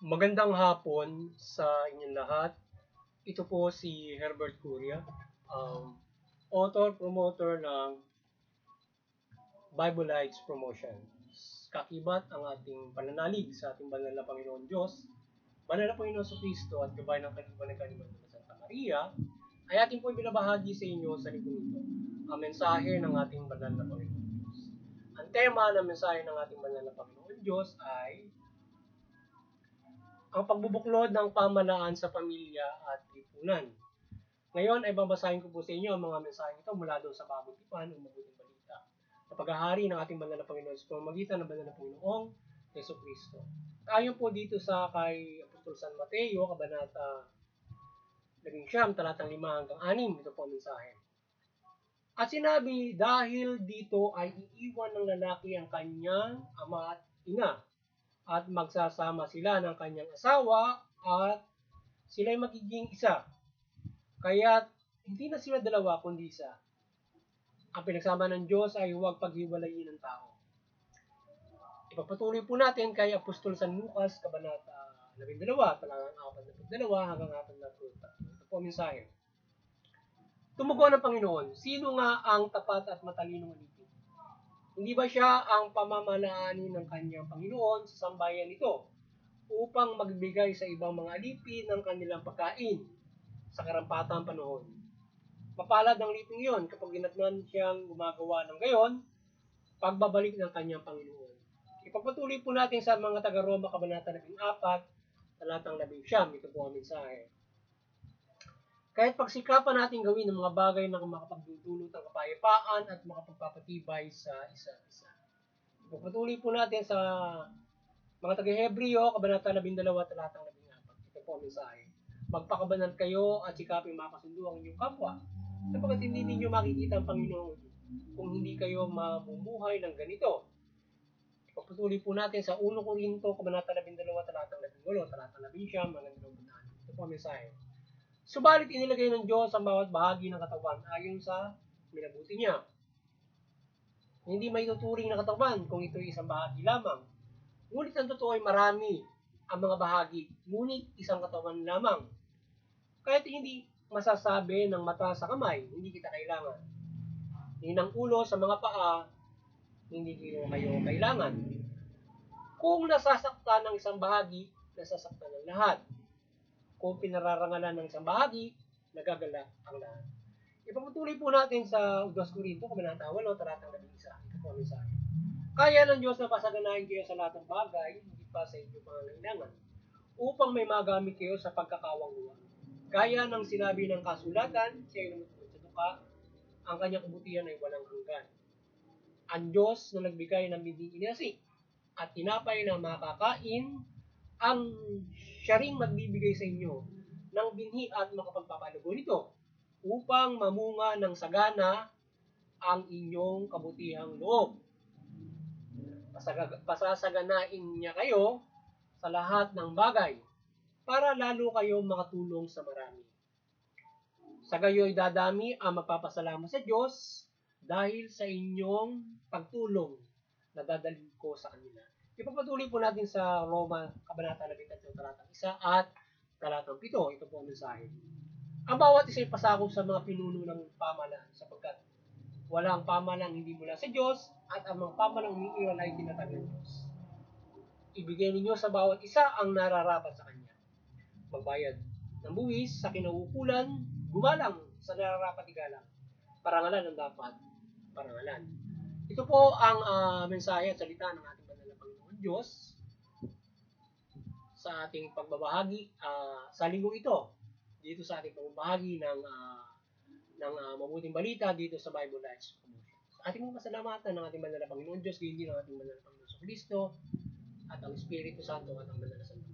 Magandang hapon sa inyong lahat. Ito po si Herbert Curia, author, promoter ng Bible Lights Promotion. Kakibat ang ating pananalig sa ating banal na Panginoon Diyos, banal na Panginoon sa Kristo at gabay ng kaliban ng kaliban ng Santa Maria, ay ating po binabahagi sa inyo sa lingkong ito, ang mensahe ng ating banal na Panginoon Diyos. Ang tema ng mensahe ng ating banal na Panginoon Diyos ay ang pagbubuklod ng pamahalaan sa pamilya at lipunan. Ngayon ay babasahin ko po sa inyo ang mga mensaheng ito mula doon sa Bagong Tipan o Mabuting Balita. Sa paghahari ng ating banal na Panginoon sa pamamagitan ng banal na Panginoong Yeso Kristo. Ayon po dito sa kay Apostol San Mateo, Kabanata 19, talatang 5 hanggang 6, ito po ang mensahe. At sinabi, dahil dito ay iiwan ng lalaki ang kanyang ama at ina, at magsasama sila ng kanyang asawa at sila'y magiging isa. Kaya hindi na sila dalawa kundi isa. Ang pinagsama ng Diyos ay huwag paghiwalayin ng tao. Ipagpatuloy po natin kay Apostol San Lucas, Kabanata 12, talatang 42 hanggang 43. Ito po ang mensahe. Tumugon ng Panginoon, sino nga ang tapat at matalinong alipin? Hindi ba siya ang pamamalaanin ng kanyang Panginoon sa sambayan nito upang magbigay sa ibang mga alipin ng kanilang pagkain sa karampatang panahon? Mapalad ang liping iyon kapag ginatnan siyang gumagawa ng gayon, pagbabalik ng kanyang Panginoon. Ipagpatuloy po natin sa mga taga-Roma, Kabanata 14, talatang 11. Ito po ang mensahe. Kahit pagsikapan natin gawin ng mga bagay na makapagdudulot ng kapayapaan at makapagpapatibay sa isa't isa. Ipagpatuloy po natin sa mga taga-Hebreo, Kabanata 12, talatang 14. Ito po ang mensahe. Magpakabanal kayo at sikaping makasundo ang inyong kapwa, sapagkat hindi ninyo makikita ang Panginoon kung hindi kayo mamumuhay ng ganito. Ipagpatuloy po natin sa 1 Korinto, Kabanata 12, talatang 18, talatang 11, mga 26. Ito po ang mensahe. Subalit inilagay ng Diyos ang bawat bahagi ng katawan ayon sa minabuti niya. Hindi may tuturing na katawan kung ito ay isang bahagi lamang. Ngunit ang totoo ay marami ang mga bahagi, ngunit isang katawan lamang. Kahit hindi masasabi ng mata sa kamay, hindi kita kailangan. Hindi ng ulo sa mga paa, hindi kayo kailangan. Kung nasasaktan ng isang bahagi, nasasaktan ng lahat. Kung pinararangalan ng isang bahagi, nagagala ang lahat. Ipagpatuloy po natin sa 2 Korinto, Kabanata 8, talatang 11. Ito po ang mensahe. Kaya ng Diyos na pasaganahin kayo sa lahat ng bagay, hindi pa sa inyong pangangailangan, upang may magamit kayo sa pagkakawangwa. Gaya ng sinabi ng kasulatan, siya ay lumutulog sa duka, ang kanyang kabutihan ay walang hanggan. Ang Diyos na nagbigay ng binding inasik at tinapay na makakain, ang siya ring magbibigay sa inyo ng binhi at makapagpapalugo nito upang mamunga ng sagana ang inyong kabutihang loob. Pasasaganain niya kayo sa lahat ng bagay para lalo kayong makatulong sa marami. Sa gayo'y dadami ang magpapasalamat sa Diyos dahil sa inyong pagtulong na dadalhin ko sa kanila. Ipagpatuloy po natin sa Roma, Kabanata 13, talatang 1 at talatang 7. Ito po ang mensahe. Ang bawat isa ay pasakop sa mga pinuno ng pamahalaan sapagkat walang pamahalang hindi mula sa Diyos at ang mga pamahalang umiiral ay tinatag ng Diyos. Ibigay ninyo sa bawat isa ang nararapat sa kanya. Magbayad ng buwis sa kinauukulan, gumalang sa nararapat igalang. Parangalan ang dapat parangalan. Ito po ang mensahe at salita ng ating banal na Panginoon Diyos sa ating pagbabahagi sa linggo ito, dito sa ating pagbabahagi ng mabuting balita dito sa Bible Lights Promotion. Sa ating mga pasalamatan ng ating banal na Panginoon Diyos, gayon din ang ating banal na Panginoon sa Kristo at ang Espiritu Santo at ang banal na Santa.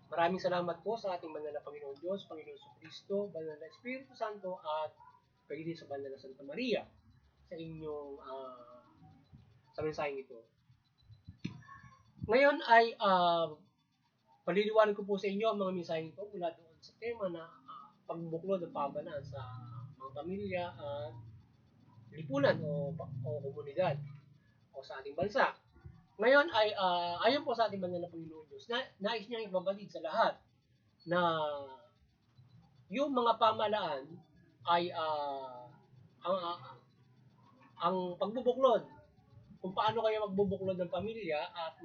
Maraming salamat po sa ating banal na Panginoon Diyos, Panginoon sa Kristo, banal na Espiritu Santo at gayon din sa banal na Santa Maria sa inyong sa mensaheng ito. Ngayon ay paliliwanag ko po sa inyo ang mga mensaheng ito mula doon sa tema na pagbubuklod ng pamahalaan sa mga pamilya at lipunan o komunidad o sa ating bansa. Ngayon ay ayon po sa ating banal na Panginoon Diyos, nais niyang ibabatid sa lahat na yung mga pamalaan ay ang, ang pagbubuklod, kung paano kayo magbubuklod ng pamilya at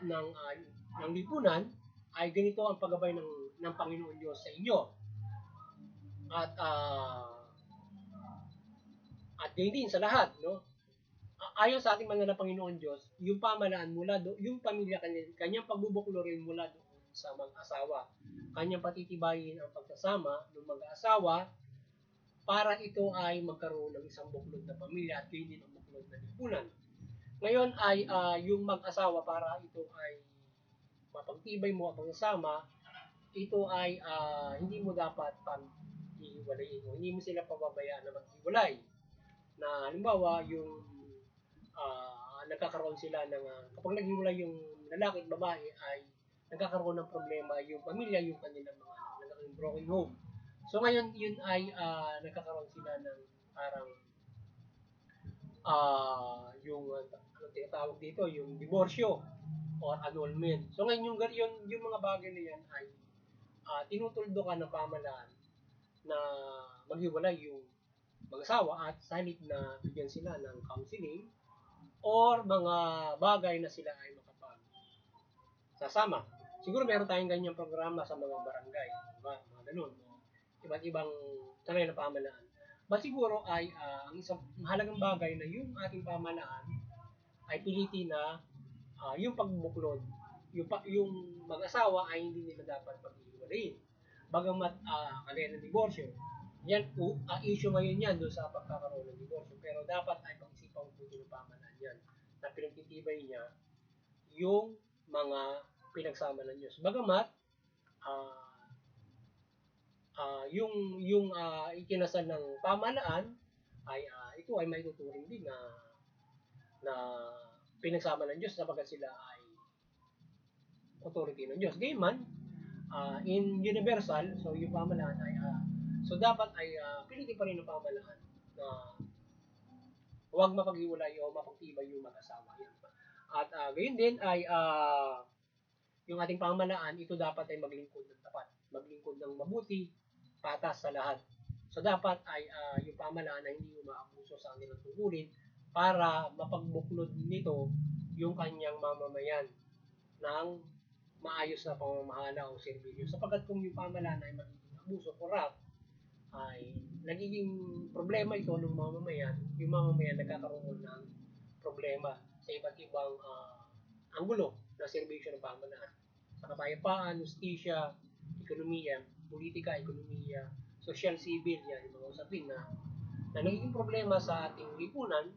ng lipunan, ay ganito ang paggabay ng Panginoon Diyos sa inyo. At ganyan din sa lahat, no? Ayon sa ating banal na Panginoon Diyos, yung pamalaan mula yung pamilya kanyang pagbubuklo rin mula doon sa mag-asawa. Kanyang patitibayin ang pagsasama ng mag-asawa para ito ay magkaroon ng isang buklod na pamilya at din ang buklod na lipunan. Ngayon ay yung mag-asawa para ito ay mapagtibay mo ang pagsasama, ito ay hindi mo dapat pag-iwalayin mo. Hindi mo sila pababayaan na mag-iwalay. Na halimbawa, yung nagkakaroon sila ng, kapag naghiwalay yung lalaki at babae, ay nagkakaroon ng problema yung pamilya, yung kanilang mga nagkakaroon broken home. So ngayon, yun ay nagkakaroon sila ng parang yung ano tinatawag dito, yung diborsyo or annulment. So ngayon, yung mga bagay na yan ay tinutuldukan ng pamahalaan na maghiwalay yung mag-asawa at sa halip na bigyan sila ng counseling or mga bagay na sila ay sasama. Siguro meron tayong ganyang programa sa mga barangay, diba? Mga ganun. Iba't ibang tanay na pamahalaan. But siguro ay ang isang mahalagang bagay na yung ating pamahalaan ay pilitin na yung pagbubuklod, yung mag-asawa ay hindi nila dapat pag-iwalayin. Bagamat kagaya ng diborsyo, yan issue ngayon yan doon sa pagkakaroon ng diborsyo. Pero dapat ay pag-isipan po ng pamahalaan yan na pinagtitibay niya yung mga pinagsama ng Diyos. Bagamat yung ikinasal ng pamahalaan ay ito ay may tuturing din na pinagsama ng Diyos sapagkat sila ay authority ng Diyos. Gayman, in universal, so yung pamahalaan ay so dapat ay pilitin pa rin ng pamahalaan na huwag mapaghiwalay o mapagtibay yung mag-asawa. Yan. At gayon din ay yung ating pamahalaan, ito dapat ay maglingkod ng tapat, maglingkod ng mabuti, patas sa lahat. So dapat ay yung pamahalaan ay hindi umaabuso sa kanilang tungkulin para mapagbuklod nito yung kanyang mamamayan ng maayos na pamamahala o serbisyo. Sapagkat kung yung pamahalaan ay magiging abuso, corrupt, ay nagiging problema ito ng mamamayan, yung mamamayan nagkakaroon ng problema sa iba't ibang anggulo na serbisyo ng pamahalaan. Sa kapayapaan, justisya, ekonomiya, politika, ekonomiya, social, civil, yan yung mga usapin na nagiging problema sa ating lipunan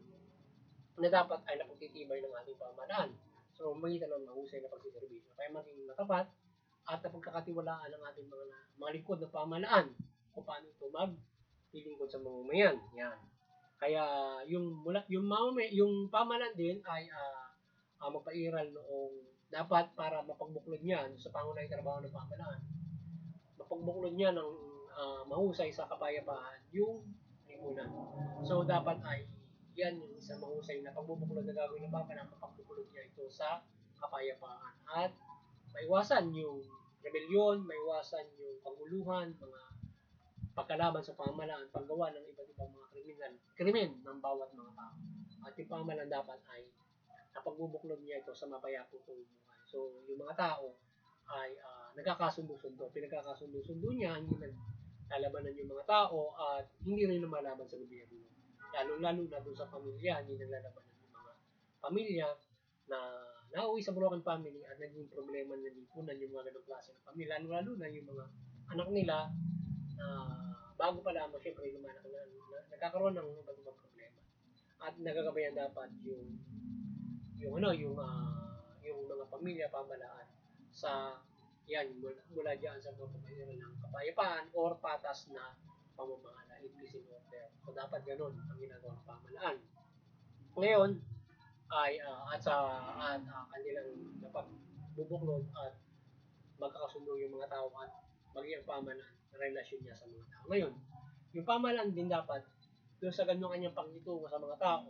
na dapat ay napagtitibay ng ating pamahalaan. So, magitan ng mahusay na pagsiservisyo. Kaya maging matapat at napagkakatiwalaan ng ating mga lingkod ng pamahalaan kung paano ito maglilingkod sa mamamayan. Yan. Kaya yung pamahalaan din ay magpairal noong dapat para mapagbuklod niya sa pangunahing trabaho ng pamahalaan. Mapagbuklod niya ng mahusay sa kapayapaan yung lipunan. So dapat ay yan yung isang mahusay na pagbubuklod na gagawin ng pamahalaan, mapagbuklod niya ito sa kapayapaan at maiwasan yung rebellion, maiwasan yung paguluhan, mga pagkalaban sa pamahalaan, paggawa ng iba't ibang mga krimen ng bawat mga tao. At yung pamahalaan dapat ay napagbubuklod niya ito sa mapayapang pamumuhay. So, yung mga tao ay nagkakasundo-sundo. Pinagkakasundo-sundo niya, hindi naglalabanan yung mga tao at hindi rin lumalaban sa gobyerno. Lalo-lalo na doon sa pamilya, hindi naglalabanan yung mga pamilya na nauwi sa broken family at naging problema na lipunan yung mga ganong klase ng pamilya. Lalo-lalo na yung mga anak nila na bago pa lamang, syempre, nagkakaroon ng iba't ibang problema. At nagagabayan dapat yung mga pamilya, pamahalaan sa yan mula diyan sa pagpapahira ng kapayapaan or patas na pamamahala, peace and order. So dapat ganoon ang ginagawa ng pamahalaan. Ngayon ay kanilang dapat bubuklod at magkakasundo yung mga tao at maging ang pamahalaan relasyon niya sa mga tao. Ngayon, yung pamahalaan din dapat doon sa ganung kanyang pagkitungo sa mga tao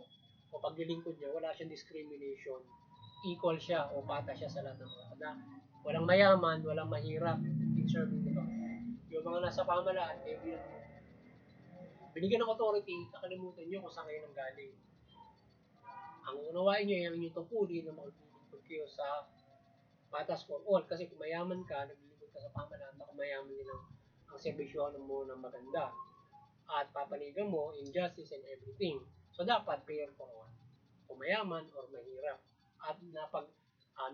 o paglilingkod niya, wala siyang discrimination. Equal siya o patas siya sa lahat ng mga tanda. Walang mayaman, walang mahirap in serving the government. Yung mga nasa pamahalaan, binigyan ng authority, nakalimutan niyo kung saan kayo nanggaling. Ang unawain niyo, yung inyong tungkulin na maglilingkod kayo sa patas for all. Kasi kung mayaman ka, naglilingkod ka sa pamahalaan, baka mayaman din ang serbisyohan mo ng maganda. At papanigan mo injustice and everything. So, dapat fair for all. Kung mayaman or mahirap. At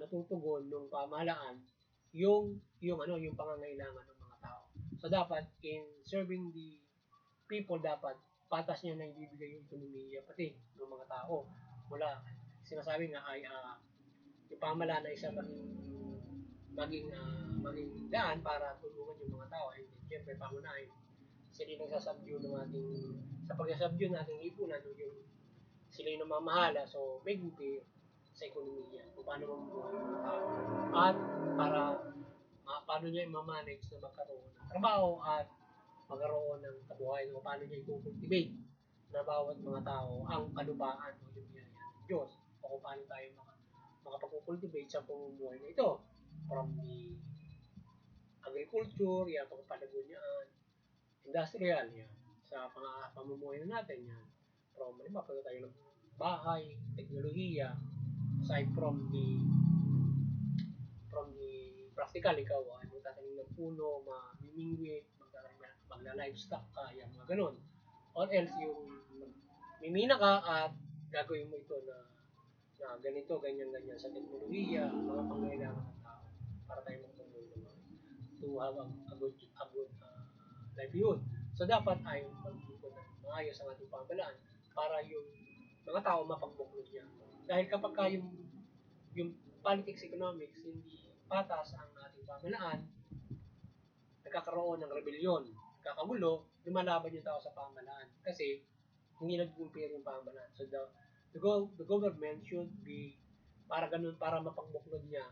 natutugon ng pamahalaan yung pangangailangan ng mga tao. So, dapat in serving the people, dapat patas niya na ibibigay yung ekonomiya pati ng mga tao. Mula, sinasabi nga ay yung pamahalaan na isa maging daan para tulungan yung mga tao. And siyempre, pangunahin, sila yung nagsasubdue ng ating, sa pagsasubdue ng ating lipunan, yung sila yung namamahala, so making fair sa ekonomiya, kung paano mamubuhay yung mga tao. At para paano niya i-manage na magkaroon ng trabaho at magkaroon ng kabuhayan, kung paano niya i-cultivate na bawat mga tao ang kalubaan o yung biyaya ng Diyos, o kung paano tayo makapag-cultivate sa pamumuhay na ito, from the agriculture, yan, pagpapalagunyaan, industrial, yan, sa pamumuhay natin, yan, from, pagka tayo ng bahay, teknolohiya, aside from the practical, ikaw ay magtatanim ng puno, mamimingwit, magla-livestock ka, yan, mga ganun. Or else, yung mimina ka at gagawin mo ito na ganito, ganyan, sa teknolohiya, mga pangailangan ng tao, para tayo magtungkol naman to have a good livelihood. So, dapat ay maglingkod ng maayos ang ating pamahalaan para yung mga tao mapagbuklod niya. Dahil kapag yung politics, economics, hindi patas ang ating pamahalaan, nagkakaroon ng rebellion, nagkakagulo, lumalaban yung tao sa pamahalaan kasi hindi nag-compare yung pamahalaan. So the government should be para mapagbuklod niya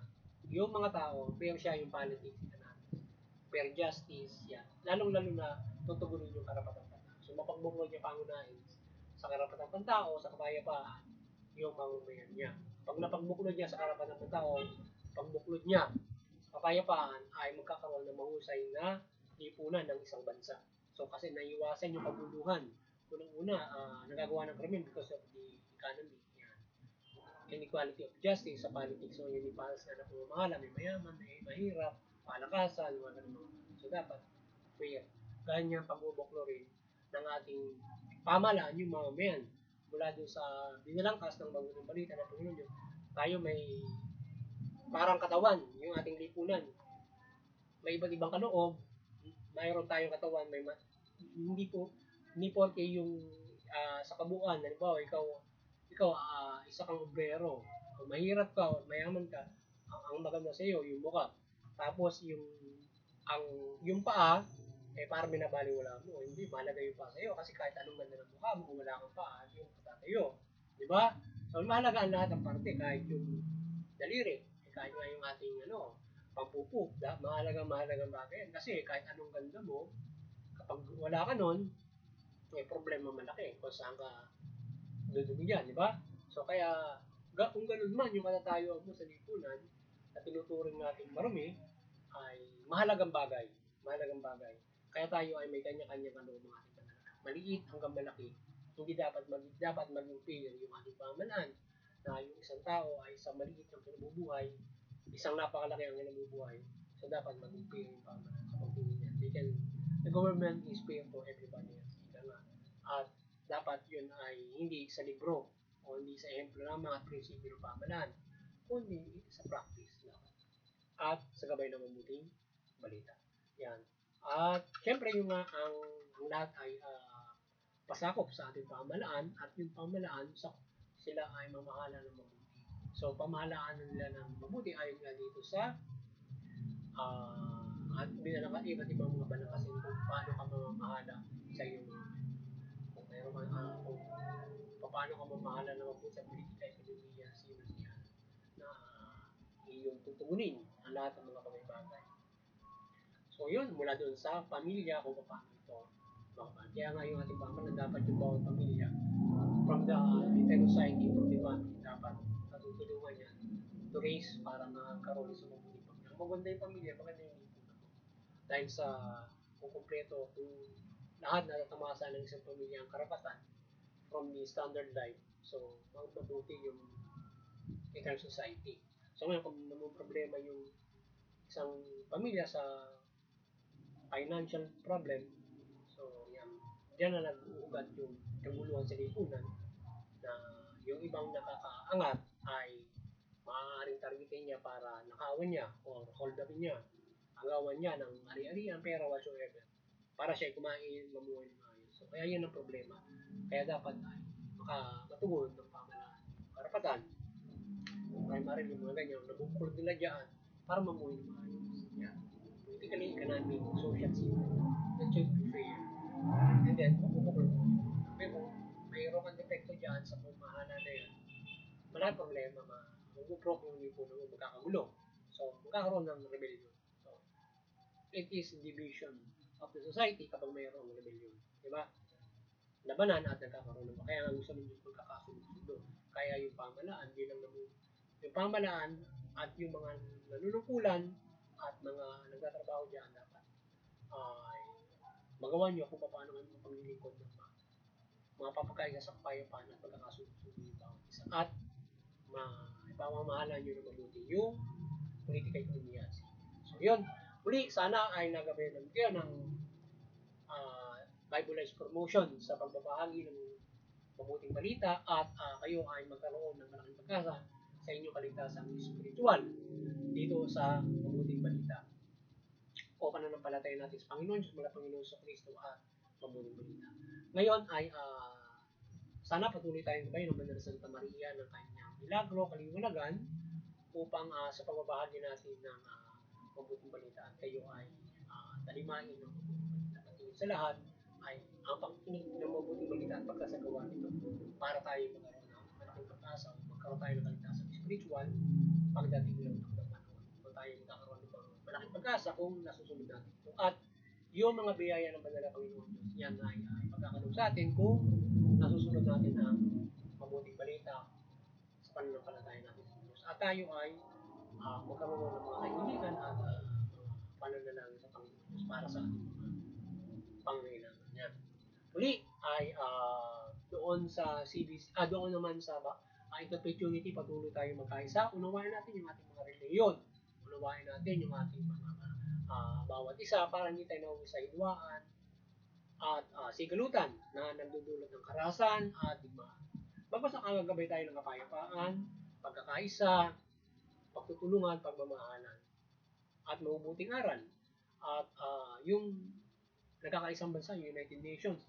yung mga tao, fair siya yung politics natin. Fair justice, yan. Lalong-lalo na tutugunin yung karapatang pantao. So mapagbuklod niya pangunahin sa karapatang pantao, sa kapayapaan, yung mamamayan niya. Pag napagbuklod niya sa karapatang pantao, pagbuklod niya sa kapayapaan ay magkakaroon ng mahusay na lipunan ng isang bansa. So kasi naiwasan yung kaguluhan. Unang-una, nagagawa ng krimen because of the economy. Yan. Inequality of justice sa politics. So yun yung paras nga na pumamahala, may mayaman, may mahirap, palakasan, mga ganun. So dapat fair. Ganyan pagbubuklo rin ng ating pamahalaan yung mamamayan. Mula doon sa binalangkas ng bagong balita na Panginoon yun, tayo may parang katawan, yung ating lipunan. May iba't ibang kaloob, mayroon tayong katawan, hindi porke yung sa kabuuan, halimbawa ikaw isa kang obrero, mahirap ka o mayaman ka, ang maganda sa iyo yung mukha. Tapos yung paa parang binabaliwala mo, hindi mahalaga yung paa sa iyo kasi kahit anong ganda ng mukha mo kung wala kang paa, yung patatayo. Di ba? So mahalaga ang lahat ng parte, kahit yung daliri, kahit nga yung ating pampupo, mahalagang bagay yan. Kasi kahit anong ganda mo, kapag wala ka nun, may problema malaki kung saan ka dudumigyan, di ba? So kaya, kung ganun man yung katatayuan mo sa lipunan na tinuturing natin marumi, ay mahalagang bagay. Kaya tayo ay may kanya-kanyang mga ating pananaw. Maliit hanggang malaki, hindi dapat maging fair yung ating pamahalaan na yung isang tao ay isang maliit ang pinabubuhay, isang napakalaki ang pinabubuhay. So dapat maging fair yung pamahalaan sa pagtingin niya. The government is fair to everybody. At dapat yun ay hindi sa libro o hindi sa ehemplo ng mga prinsipyo ng pamahalaan, kundi sa practice lang. At sa gabay ng mabuting balita. Yan. At syempre yung ang lahat ay pasakop sa ating pamahalaan at yung pamahalaan sila ay mamahala ng mabuti. So pamahalaan nila ng mabuti ayon nga dito sa at iba't ibang mga balakasin kung paano ka mamamahala sa iyong kung mayroon kung paano ka mamahala ng mabuti sa politika, ekonomiya, siya na iyong tutugunin ang lahat ng mga bagay-bagay. So yun, mula doon sa pamilya kung paano ito Kaya nga yung ating pamahalaan, dapat yung bawat pamilya, from the entire society, from the family, dapat natutulungan yan to raise para magkaroon sa mabuting pamilya. Kung maganda yung pamilya, maganda yung lipunan mo. Dahil sa kung kumpleto, kung lahat na natamasa ng isang pamilya ang karapatan from the standard life, so mabuti yung entire society. So ngayon, kung naman problema yung isang pamilya sa financial problem, so yan, diyan na nag-uugat yung kaguluhan sa lipunan na yung ibang nakakaangat ay maaaring targetin niya para nakawan niya o hold up niya, agawan niya ng ari-arian, pera, whatsoever, para siya kumain, mamuhay ng ayos. So kaya yun ang problema. Kaya dapat ay matugon ng pamahalaan karapatan. Primarily yung mga ganyan, nabubukulod nila dyan para mamuhay ng ayos. Yan. Politically, economic, social, civil. That should be fair. And then, mabubukulod mo. Pero kung mayroon kang depekto dyan sa pamahalaan na yan, maraming problema, mabubukrok yung lipunan mo, magkakagulo. So, magkakaroon ng rebellion. So, it is division of the society kapag mayroong rebellion. Diba? Labanan at nagkakaroon ng kaya nga gusto ng Diyos magkakasundo. Kaya yung pamahalaan bilang yung pamahalaan at yung mga nanunungkulan at mga nagtatrabaho dyan dapat ay magawa nyo kung paano kayo mapaglilingkod ng mga papakaisa sa kapayapaan at pagkakasundo yung bawat isa. At ipamamahalan nyo na mabuti yung politika ekonomiya. So yun, muli sana ay nagabayan kayo ng Bibleized promotion sa pagbabahagi ng mabuting balita at kayo ay magkaroon ng malaking pagkasa sa inyong kaligtasang spiritual dito sa mabuting balita o pananampalataya natin sa Panginoon Diyos, mula Panginoon sa Kristo at mabuting balita. Ngayon ay sana patuloy tayong gabayan ng Banal Santa Maria ng kanyang milagro, kaliwanagan upang sa pagbabahagi natin ng mabuting balita at kayo ay talimain ng mabuting balita. At sa lahat ay ang pakikinig ng mabuting balita at pagkasagawa nito para tayo magkaroon ng malaking pag-asa o magkaroon tayo ng kaligtasang spiritual pagdating ng panahon. So tayo magkakaroon ng malaking pag-asa kung nasusunod natin ito. At yung mga biyaya ng banal na Panginoon Diyos, yan ay magkakaroon sa atin kung nasusunod natin ang mabuting balita sa pananampalataya natin sa Diyos. At tayo ay magkaroon ng mga kahiligan at pananalangin sa Panginoon Diyos para sa ating mga pangailangan. Yan. Uli ay doon sa CBC, doon naman sa opportunity, patuloy tayo magkaisa. Unawain natin yung ating mga reliyon. Unawain natin yung ating mga bawat isa para hindi tayo nauwi sa hidwaan at sigalutan na nagdudulot ng karahasan at digmaan. Bagpas ang gagabay tayo ng kapayapaan, pagkakaisa, pagtutulungan, pagmamahalan, at mabubuting aral. At yung nagkakaisang bansa, yung United Nations,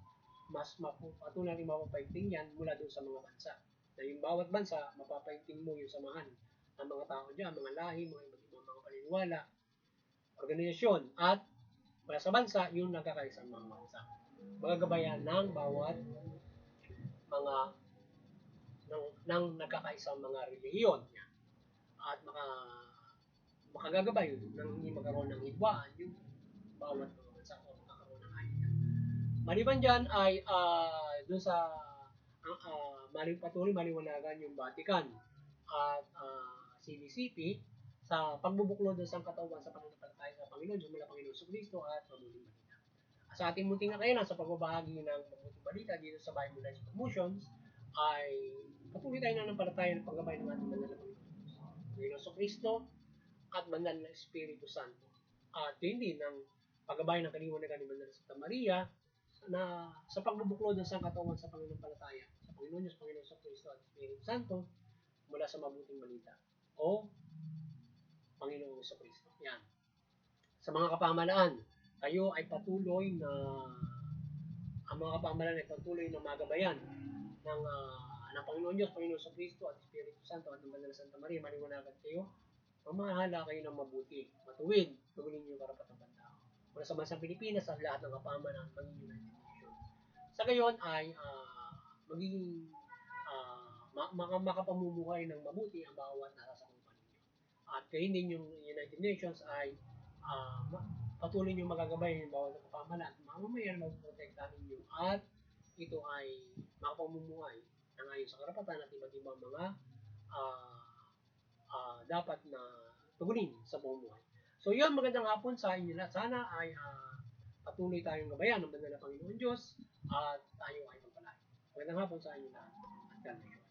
mas patuloy natin mapapaigting yan mula doon sa mga bansa. Na yung bawat bansa, mapapaigting mo yung samahan ng mga tao dyan, mga lahi, mga iba't ibang mga paniniwala, organisasyon, at mula sa bansa, yung nagkakaisang mga bansa. Magagabayan ng bawat mga ng nagkakaisang mga relihiyon at makagagabay nang hindi magkaroon ng hidwaan yung bawat mga bansa o magkakaroon ng ayuda. Maliban dyan ay doon sa patuloy maliwanagan yung Vatican at CBCP sa pagbubuklod ng sangkatawan sa pananampalataya sa Panginoon Diyos, mula Panginoon sa Kristo at mabuting balita. Sa ating munting na kailan sa pagbabahagi ng mabuting balita dito sa Bibleized Promotions ay patuloy tayo na ng palataya ng paggabay ng ating banal na Panginoon sa Kristo at banal na Espiritu Santo. At hindi ng paggabay ng kaliwanagan ni Banal Santa Maria na sa pagbubuklod ng sangkatawan sa pananampalataya sa Panginoon Diyos, Panginoon sa Kristo at Espiritu Santo mula sa mabuting balita o Panginoon sa Kristo. Yan. Sa mga kapamalaan, kayo ay patuloy na ang mga kapamalaan ay patuloy na magabayan ng Panginoon Diyos, Panginoon sa Kristo at Espiritu Santo at ng Banal Santa Maria. Maliwanagan kayo, mamahala kayo ng mabuti, matuwid, tugulin niyo yung karapatang pantao. Mula sa bansang Pilipinas at lahat ng kapamalaan maging United Nations. Sa gayon ay magiging makapamumuhay ng mabuti ang bawat nasasakupan ninyo. At kayo din yung United Nations ay patuloy nyo magagabay yung bawat kapamalaan at mamamayan na magprotektahan ninyo at ito ay makapamumuhay ng ayon sa karapatan at iba't ibang mga dapat na tugunin sa pamumuhay. So yun, magandang hapon sa inyo lahat. Sana ay patuloy tayong gabayan ng banal na Panginoon Diyos at tayo ay magpalain. Magandang hapon sa inyo lahat. At God bless you.